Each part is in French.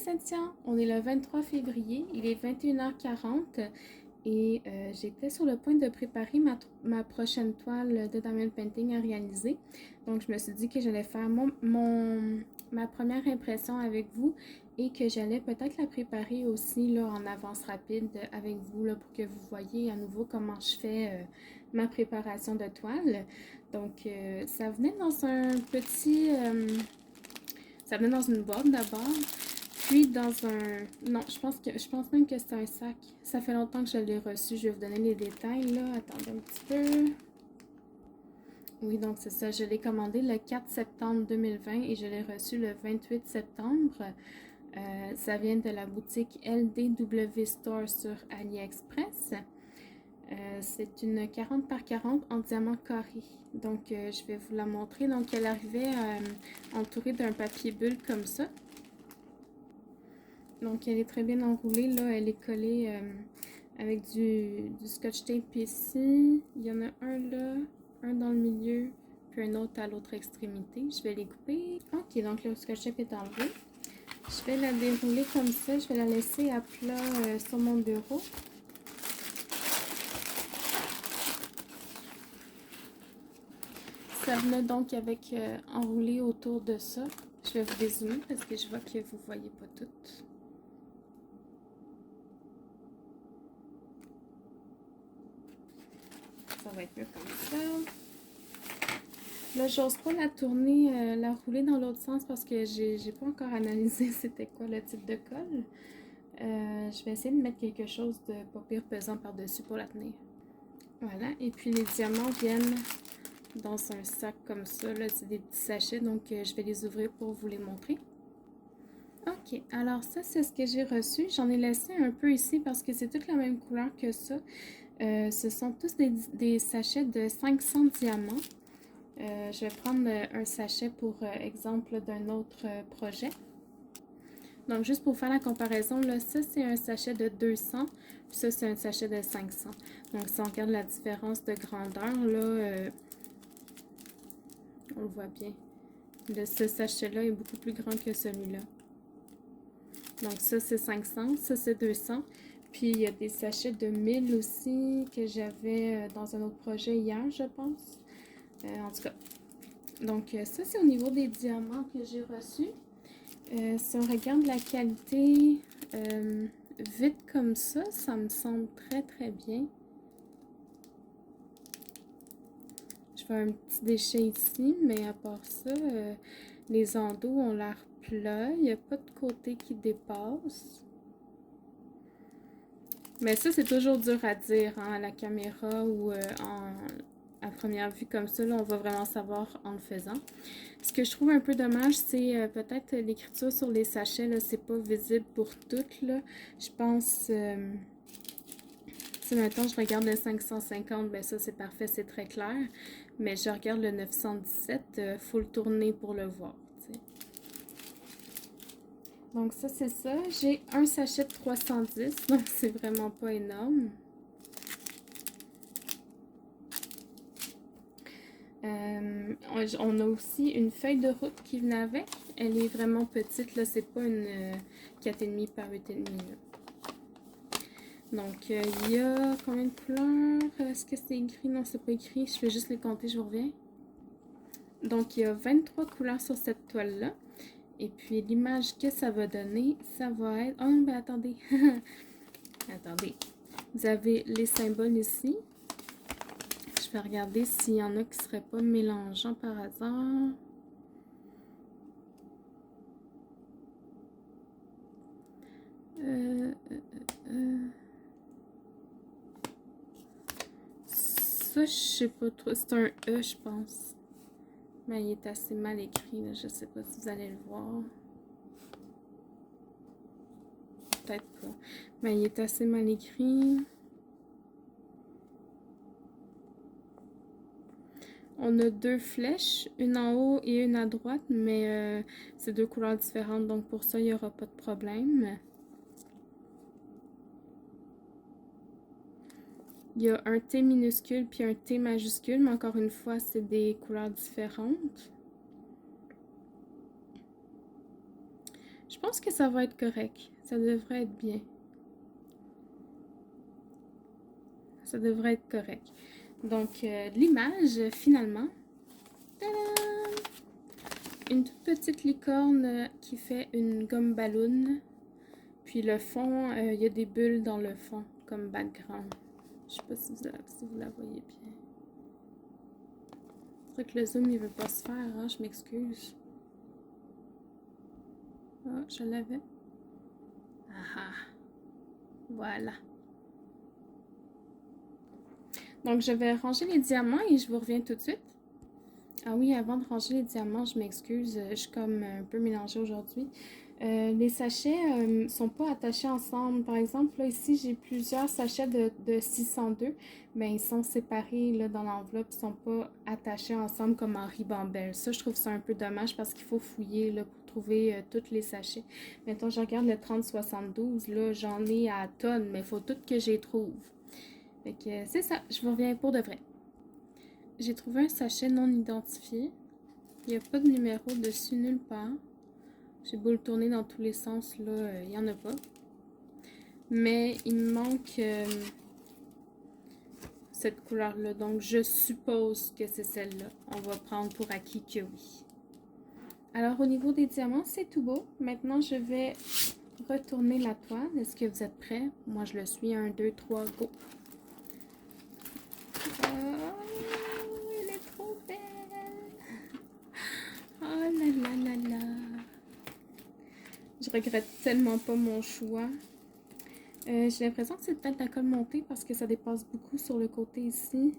Cynthia, on est le 23 février, il est 21h40 et j'étais sur le point de préparer ma prochaine toile de diamond painting à réaliser. Donc je me suis dit que j'allais faire ma première impression avec vous et que j'allais peut-être la préparer aussi là, en avance rapide avec vous là, pour que vous voyez à nouveau comment je fais ma préparation de toile. Donc ça venait dans un petit... ça venait dans une boîte d'abord, puis dans un... Non, je pense même que c'est un sac. Ça fait longtemps que je l'ai reçu. Je vais vous donner les détails, là. Attendez un petit peu. Oui, donc c'est ça. Je l'ai commandé le 4 septembre 2020 et je l'ai reçu le 28 septembre. Ça vient de la boutique LDW Store sur AliExpress. C'est une 40 par 40 en diamant carré. Donc, je vais vous la montrer. Donc, elle arrivait entourée d'un papier bulle comme ça. Donc, elle est très bien enroulée. Là, elle est collée avec du scotch tape ici. Il y en a un là, un dans le milieu, puis un autre à l'autre extrémité. Je vais les couper. Ok, donc le scotch tape est enlevé. Je vais la dérouler comme ça. Je vais la laisser à plat sur mon bureau. Ça venait donc avec enroulé autour de ça. Je vais vous dézoomer parce que je vois que vous ne voyez pas tout. Ça va être mieux comme ça. Là, j'ose pas la tourner, la rouler dans l'autre sens parce que j'ai pas encore analysé c'était quoi le type de colle. Je vais essayer de mettre quelque chose de pas pire pesant par-dessus pour la tenir. Voilà, et puis les diamants viennent dans un sac comme ça, là, c'est des petits sachets, donc je vais les ouvrir pour vous les montrer. Ok, alors ça c'est ce que j'ai reçu. J'en ai laissé un peu ici parce que c'est toute la même couleur que ça. Ce sont tous des sachets de 500 diamants. Je vais prendre un sachet pour exemple d'un autre projet. Donc juste pour faire la comparaison, là, ça c'est un sachet de 200, puis ça c'est un sachet de 500. Donc si on regarde la différence de grandeur, là, on le voit bien. Ce sachet-là est beaucoup plus grand que celui-là. Donc ça c'est 500, ça c'est 200. Puis il y a des sachets de 1000 aussi que j'avais dans un autre projet hier, je pense. En tout cas. Donc ça c'est au niveau des diamants que j'ai reçus. Si on regarde la qualité vite comme ça, ça me semble très très bien. Je fais un petit déchet ici, mais à part ça, les endos ont l'air plats. Il n'y a pas de côté qui dépasse. Mais ça, c'est toujours dur à dire hein, à la caméra ou à première vue comme ça. Là, on va vraiment savoir en le faisant. Ce que je trouve un peu dommage, c'est peut-être l'écriture sur les sachets. Là, c'est pas visible pour toutes. Là. Je pense... si maintenant je regarde le 550, ben ça c'est parfait, c'est très clair. Mais je regarde le 917, faut le tourner pour le voir. T'sais. Donc ça c'est ça. J'ai un sachet de 310, donc c'est vraiment pas énorme. On a aussi une feuille de route qui venait avec. Elle est vraiment petite, là, c'est pas une 4,5 par 8,5. Donc, il y a combien de couleurs? Est-ce que c'est écrit? Non, c'est pas écrit. Je vais juste les compter, je vous reviens. Donc, il y a 23 couleurs sur cette toile-là. Et puis, l'image que ça va donner, ça va être... Oh, ben attendez. Attendez. Vous avez les symboles ici. Je vais regarder s'il y en a qui ne seraient pas mélangeants par hasard. Ça, je sais pas trop. C'est un E, je pense. Mais il est assez mal écrit. Là. Je sais pas si vous allez le voir. Peut-être pas. Mais il est assez mal écrit. On a deux flèches, une en haut et une à droite, mais c'est deux couleurs différentes, donc pour ça, il n'y aura pas de problème. Il y a un T minuscule puis un T majuscule, mais encore une fois, c'est des couleurs différentes. Je pense que ça va être correct. Ça devrait être bien. Ça devrait être correct. Donc, l'image, finalement. Tadam! Une toute petite licorne qui fait une gomme ballon. Puis le fond, il y a des bulles dans le fond comme background. Je sais pas si vous la voyez bien. C'est vrai que le zoom, il veut pas se faire, hein? Je m'excuse. Ah, je l'avais. Ah ah. Voilà. Donc, je vais ranger les diamants et je vous reviens tout de suite. Ah oui, avant de ranger les diamants, je m'excuse, je suis comme un peu mélangée aujourd'hui. Les sachets sont pas attachés ensemble. Par exemple, là, ici, j'ai plusieurs sachets de 602, mais ils sont séparés là, dans l'enveloppe, ils sont pas attachés ensemble comme en ribambelle. Ça, je trouve ça un peu dommage parce qu'il faut fouiller là, pour trouver tous les sachets. Mettons, je regarde le 3072, là, j'en ai à tonnes, mais il faut tout que j'y trouve. Fait que c'est ça, je vous reviens pour de vrai. J'ai trouvé un sachet non identifié. Il n'y a pas de numéro dessus nulle part. J'ai beau le tourner dans tous les sens, là, il n'y en a pas. Mais il me manque cette couleur-là. Donc, je suppose que c'est celle-là. On va prendre pour acquis que oui. Alors, au niveau des diamants, c'est tout beau. Maintenant, je vais retourner la toile. Est-ce que vous êtes prêts? Moi, je le suis. 1, 2, 3, go! Elle est trop belle! Oh là là là là! Je regrette tellement pas mon choix. J'ai l'impression que c'est peut-être la colle montée parce que ça dépasse beaucoup sur le côté ici.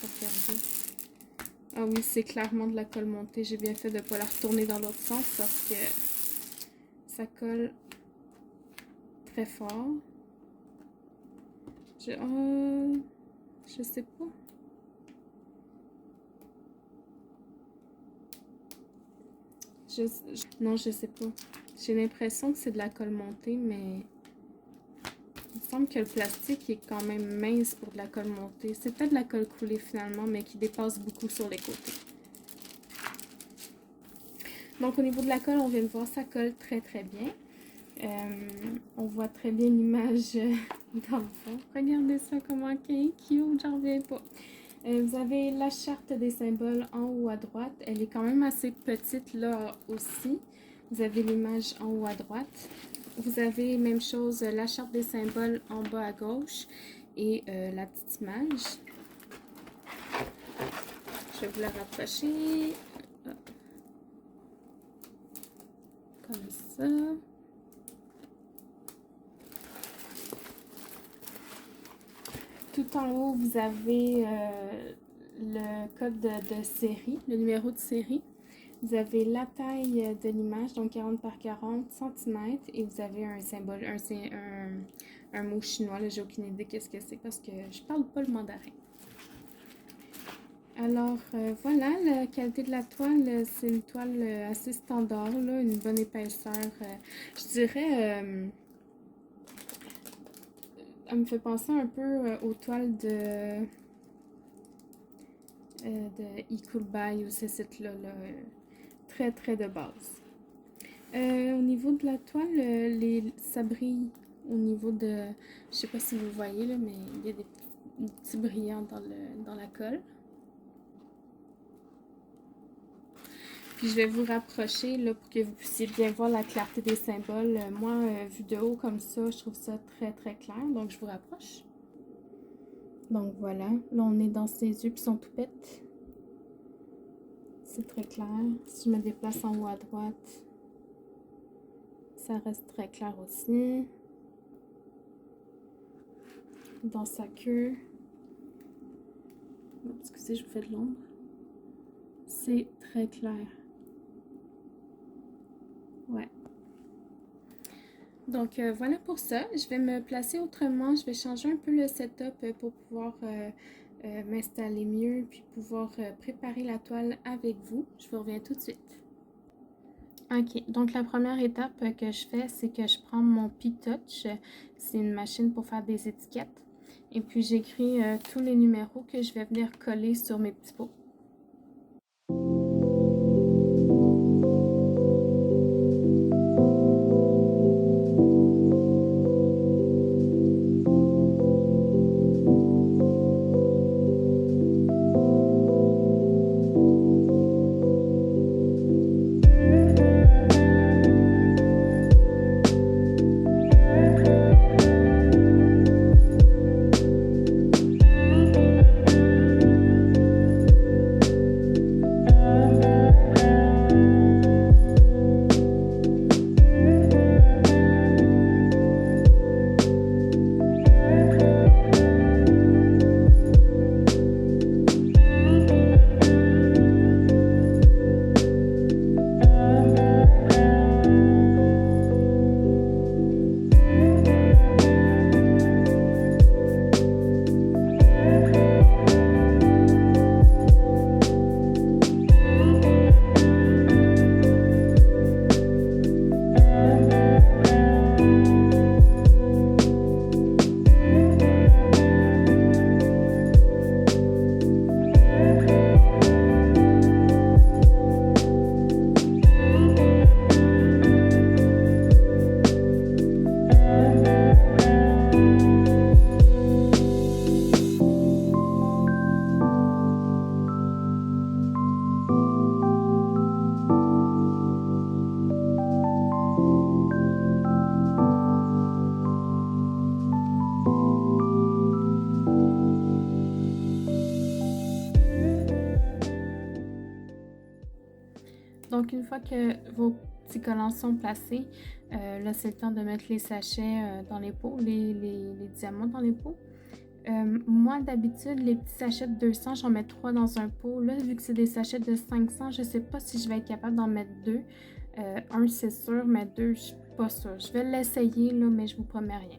Regardez. Ah oui, c'est clairement de la colle montée. J'ai bien fait de ne pas la retourner dans l'autre sens parce que ça colle très fort. Je sais pas. Non, je sais pas. J'ai l'impression que c'est de la colle montée, mais il me semble que le plastique est quand même mince pour de la colle montée. C'est peut-être de la colle coulée finalement, mais qui dépasse beaucoup sur les côtés. Donc au niveau de la colle, on vient de voir, ça colle très très bien. On voit très bien l'image dans le fond. Regardez ça comment est cute, j'en reviens pas. Vous avez la charte des symboles en haut à droite. Elle est quand même assez petite là aussi. Vous avez l'image en haut à droite. Vous avez, même chose, la charte des symboles en bas à gauche et la petite image. Je vais vous la rapprocher. Comme ça. Tout en haut, vous avez le code de série, le numéro de série. Vous avez la taille de l'image, donc 40 par 40 cm. Et vous avez un symbole, un mot chinois. J'ai aucune idée qu'est-ce que c'est parce que je parle pas le mandarin. Alors, voilà, la qualité de la toile, c'est une toile assez standard, là, une bonne épaisseur. Je dirais, elle me fait penser un peu aux toiles de Ikulbai ou ces sites-là, très très de base. Au niveau de la toile, ça brille au niveau de, je sais pas si vous voyez là, mais il y a des petits brillants dans la colle. Puis je vais vous rapprocher là, pour que vous puissiez bien voir la clarté des symboles. Moi, vu de haut comme ça, je trouve ça très très clair. Donc je vous rapproche. Donc voilà, là on est dans ses yeux qui sont tout bêtes. C'est très clair. Si je me déplace en haut à droite, ça reste très clair aussi. Dans sa queue. Excusez, je vous fais de l'ombre. C'est très clair. Ouais. Donc voilà pour ça. Je vais me placer autrement. Je vais changer un peu le setup pour pouvoir m'installer mieux puis pouvoir préparer la toile avec vous. Je vous reviens tout de suite. Ok, donc la première étape que je fais, c'est que je prends mon P-Touch. C'est une machine pour faire des étiquettes. Et puis j'écris tous les numéros que je vais venir coller sur mes petits pots. Donc, une fois que vos petits collants sont placés, là, c'est le temps de mettre les sachets dans les pots, les diamants dans les pots. Moi, d'habitude, les petits sachets de 200, j'en mets 3 dans un pot. Là, vu que c'est des sachets de 500, je ne sais pas si je vais être capable d'en mettre 2. Un, c'est sûr, mais 2, je suis pas sûre. Je vais l'essayer, là, mais je vous promets rien.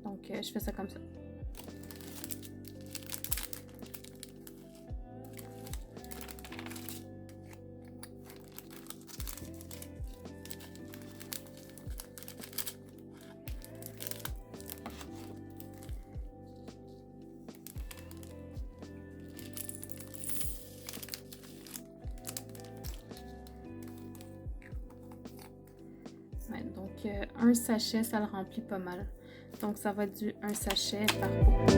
Donc, je fais ça comme ça. Ouais, donc, un sachet, ça le remplit pas mal. Donc, ça va être un sachet par pot.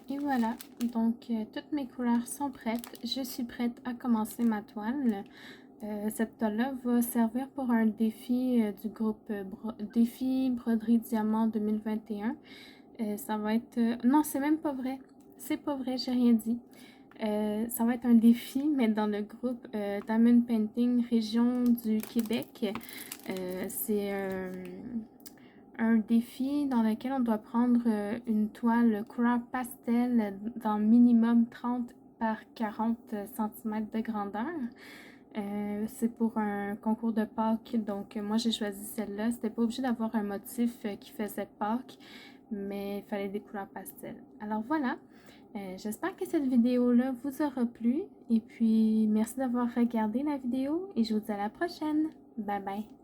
Et voilà, donc toutes mes couleurs sont prêtes. Je suis prête à commencer ma toile. Cette toile-là va servir pour un défi du groupe Défi Broderie Diamant 2021. Ça va être... non, c'est même pas vrai. C'est pas vrai, j'ai rien dit. Ça va être un défi, mais dans le groupe Diamond Painting Région du Québec. C'est un défi dans lequel on doit prendre une toile couleur pastel dans minimum 30 par 40 cm de grandeur. C'est pour un concours de Pâques, donc moi j'ai choisi celle-là. C'était pas obligé d'avoir un motif qui faisait Pâques, mais il fallait des couleurs pastel. Alors voilà, j'espère que cette vidéo-là vous aura plu. Et puis merci d'avoir regardé la vidéo et je vous dis à la prochaine. Bye bye!